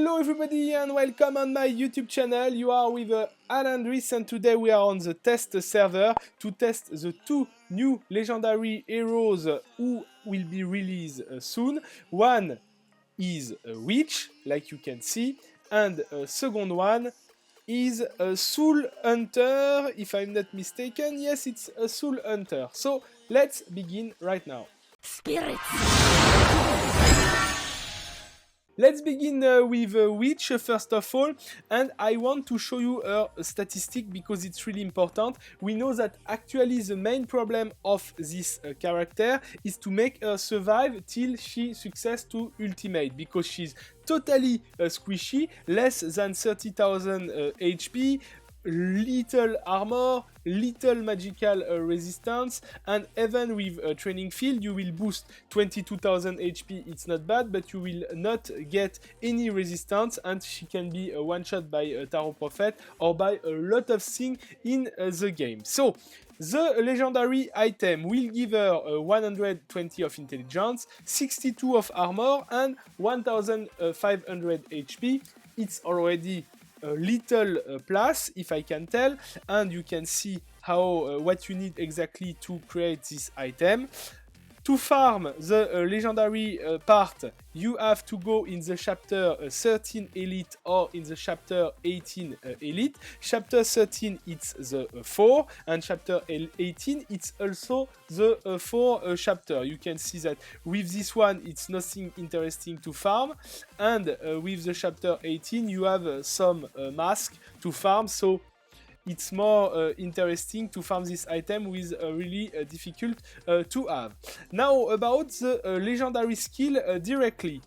Hello everybody and welcome on my YouTube channel. You are with Alendris and today we are on the test server to test the two new legendary heroes who will be released soon. One is a witch, like you can see, and a second one is a soul hunter, if I'm not mistaken. Yes, it's a soul hunter. So let's begin right now. Spirits. Let's begin with Witch first of all, and I want to show you her statistic because it's really important. We know that actually the main problem of this character is to make her survive till she success to ultimate, because she's totally squishy, less than 30,000 HP, little armor, little magical resistance, and even with a training field you will boost 22,000 HP. It's not bad, but you will not get any resistance, and she can be one shot by a Tarot Prophet or by a lot of things in the game. So the legendary item will give her 120 of intelligence, 62 of armor, and 1500 HP. It's already a little plus, if I can tell, and you can see how what you need exactly to create this item. To farm the legendary part, you have to go in the chapter 13 elite or in the chapter 18 elite. Chapter 13 it's the 4, and chapter 18 it's also the 4 chapter. You can see that with this one it's nothing interesting to farm, and with the chapter 18 you have some mask to farm, so it's more interesting to farm this item with really difficult to have. Now about the legendary skill directly.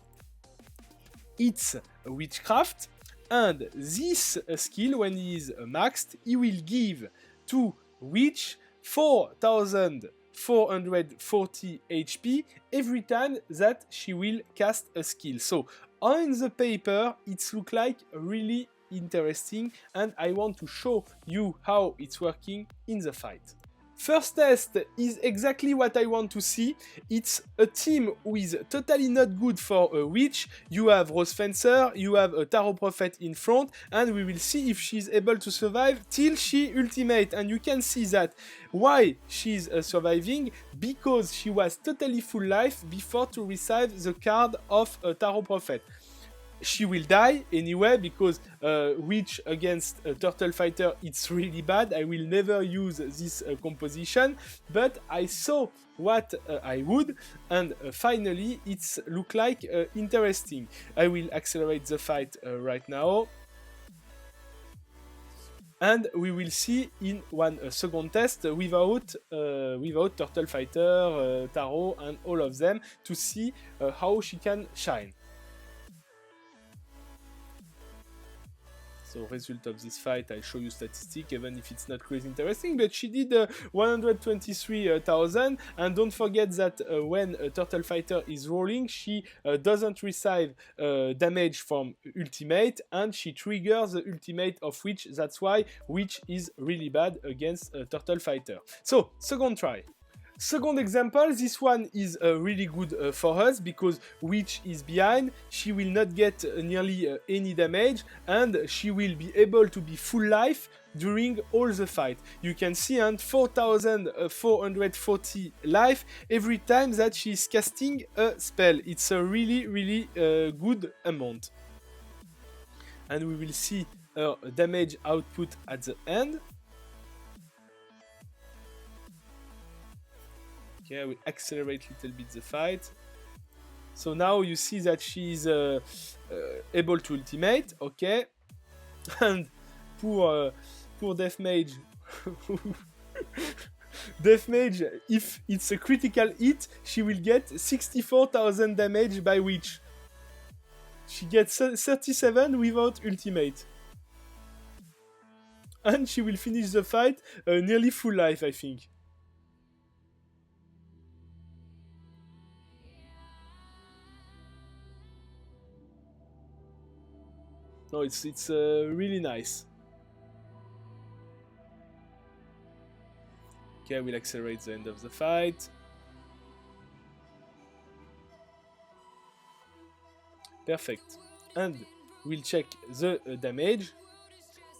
It's witchcraft, and this skill, when he is maxed, he will give to witch 4440 HP every time that she will cast a skill. So on the paper it looks like really interesting, and I want to show you how it's working in the fight. First test is exactly what I want to see. It's a team who is totally not good for a witch. You have Rose Fencer, you have a Tarot Prophet in front, and we will see if she's able to survive till she ultimate. And you can see that why she's surviving, because she was totally full life before to receive the card of a Tarot Prophet. She will die anyway, because witch against a turtle fighter, it's really bad. I will never use this composition, but I saw what I would, and finally it's look like interesting. I will accelerate the fight right now, and we will see in one second test without turtle fighter, tarot, and all of them, to see how she can shine. So result of this fight, I show you statistic, even if it's not crazy interesting, but she did 123,000, and don't forget that when a turtle fighter is rolling, she doesn't receive damage from ultimate, and she triggers the ultimate of witch. That's why witch is really bad against a turtle fighter. So second try. Second example, this one is really good for us, because witch is behind, she will not get nearly any damage, and she will be able to be full life during all the fight. You can see, and 4440 life every time that she is casting a spell. It's a really good amount. And we will see her damage output at the end. Okay, I will accelerate a little bit the fight. So now you see that she is able to ultimate, okay? And poor Death Mage. Death Mage, if it's a critical hit, she will get 64,000 damage by witch. She gets 37 without ultimate. And she will finish the fight nearly full life, I think. No, it's really nice. Okay, I will accelerate the end of the fight. Perfect. And we'll check the damage.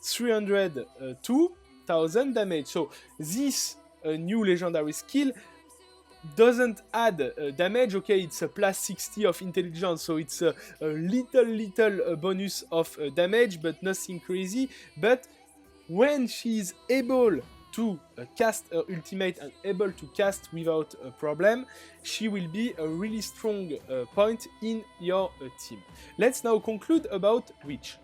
302,000 damage. So this new legendary skill doesn't add damage. Okay, it's a plus 60 of intelligence, so it's a little bonus of damage, but nothing crazy. But when she's able to cast her ultimate and able to cast without a problem, she will be a really strong point in your team. Let's now conclude about Witch.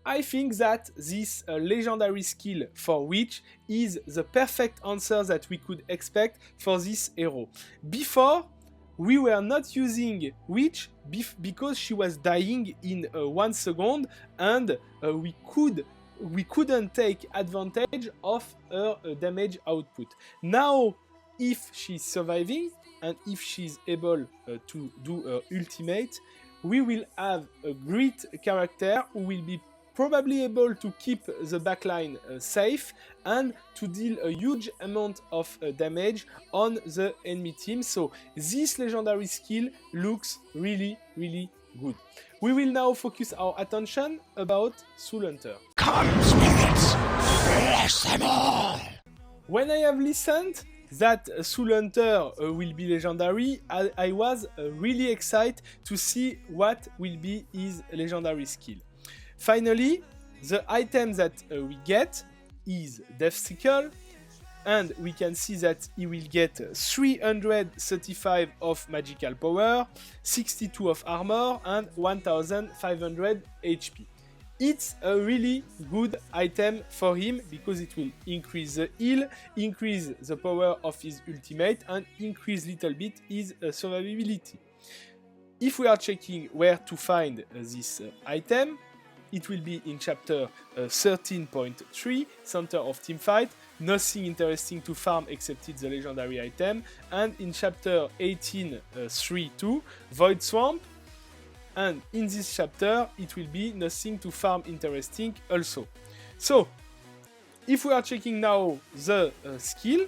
I think that this legendary skill for Witch is the perfect answer that we could expect for this hero. Before, we were not using Witch because she was dying in 1 second, and we couldn't take advantage of her damage output. Now, if she's surviving and if she's able to do her ultimate, we will have a great character who will be probably able to keep the backline safe and to deal a huge amount of damage on the enemy team. So this legendary skill looks really good. We will now focus our attention about Soul Hunter. Come, spirits, bless them all! When I have listened that Soul Hunter will be legendary, I was really excited to see what will be his legendary skill. Finally, the item that we get is Death Sickle, and we can see that he will get 335 of magical power, 62 of armor, and 1500 HP. It's a really good item for him because it will increase the heal, increase the power of his ultimate, and increase little bit his survivability. If we are checking where to find this item, it will be in chapter 13.3, Center of Teamfight. Nothing interesting to farm except the legendary item. And in chapter 18.3.2, Void Swamp. And in this chapter, it will be nothing to farm interesting also. So, if we are checking now the skill,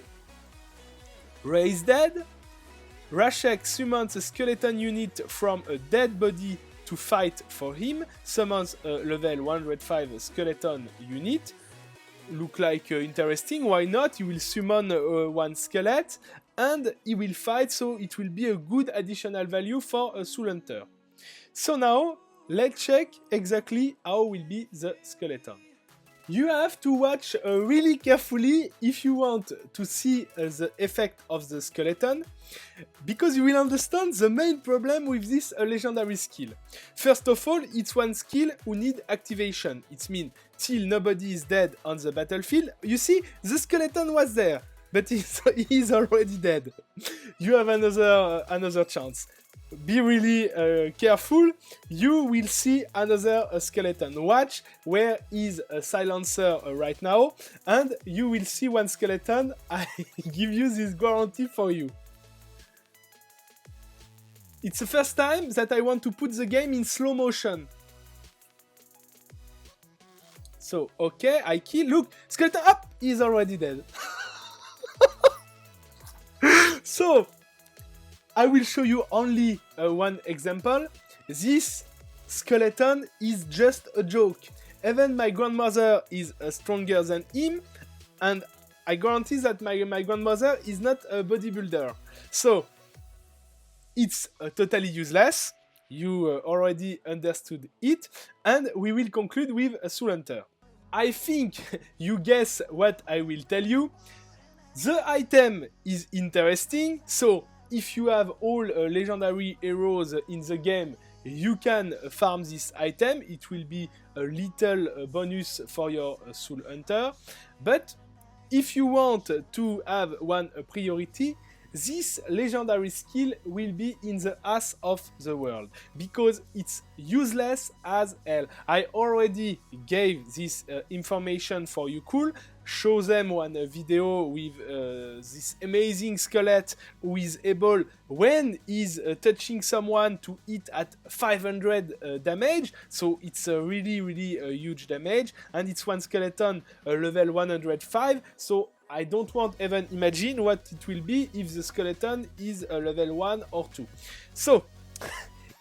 Raise Dead, Rashek summons a skeleton unit from a dead body to fight for him, summons a level 105 skeleton unit. Look like interesting, why not? He will summon one skeleton and he will fight, so it will be a good additional value for a Soul Hunter. So now, let's check exactly how will be the skeleton. You have to watch really carefully if you want to see the effect of the skeleton, because you will understand the main problem with this legendary skill. First of all, it's one skill who need activation. It means till nobody is dead on the battlefield. You see, the skeleton was there, but he's already dead. You have another chance. Be really careful, you will see another skeleton. Watch where is a silencer right now, and you will see one skeleton. I give you this guarantee for you. It's the first time that I want to put the game in slow motion. So, okay, I kill. Look, skeleton up! He's already dead. So, I will show you only one example. This skeleton is just a joke. Even my grandmother is stronger than him, and I guarantee that my grandmother is not a bodybuilder. So, it's totally useless. You already understood it, and we will conclude with a Soul Hunter. I think you guess what I will tell you. The item is interesting, so if you have all legendary heroes in the game, you can farm this item. It will be a little bonus for your Soul Hunter. But if you want to have one priority, this legendary skill will be in the ass of the world, because it's useless as hell. I already gave this information for you. Cool. Show them one video with this amazing skeleton who is able, when he's touching someone, to hit at 500 damage. So it's a really huge damage, and it's one skeleton level 105. So I don't want even imagine what it will be if the skeleton is a level 1 or 2. So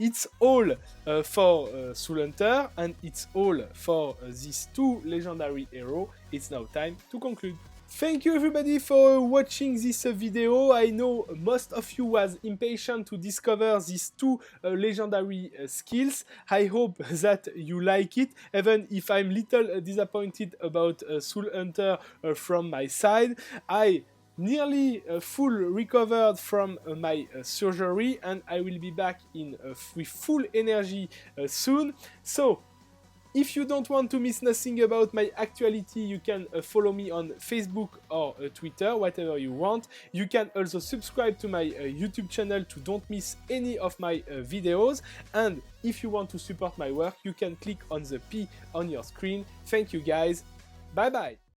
It's all for Soul Hunter, and it's all for these two legendary heroes. It's now time to conclude. Thank you everybody for watching this video. I know most of you was impatient to discover these two legendary skills. I hope that you like it, even if I'm little disappointed about Soul Hunter from my side. I nearly full recovered from my surgery, and I will be back with full energy soon. So if you don't want to miss nothing about my actuality, you can follow me on Facebook or Twitter, whatever you want. You can also subscribe to my YouTube channel to don't miss any of my videos. And if you want to support my work, you can click on the P on your screen. Thank you guys. Bye bye.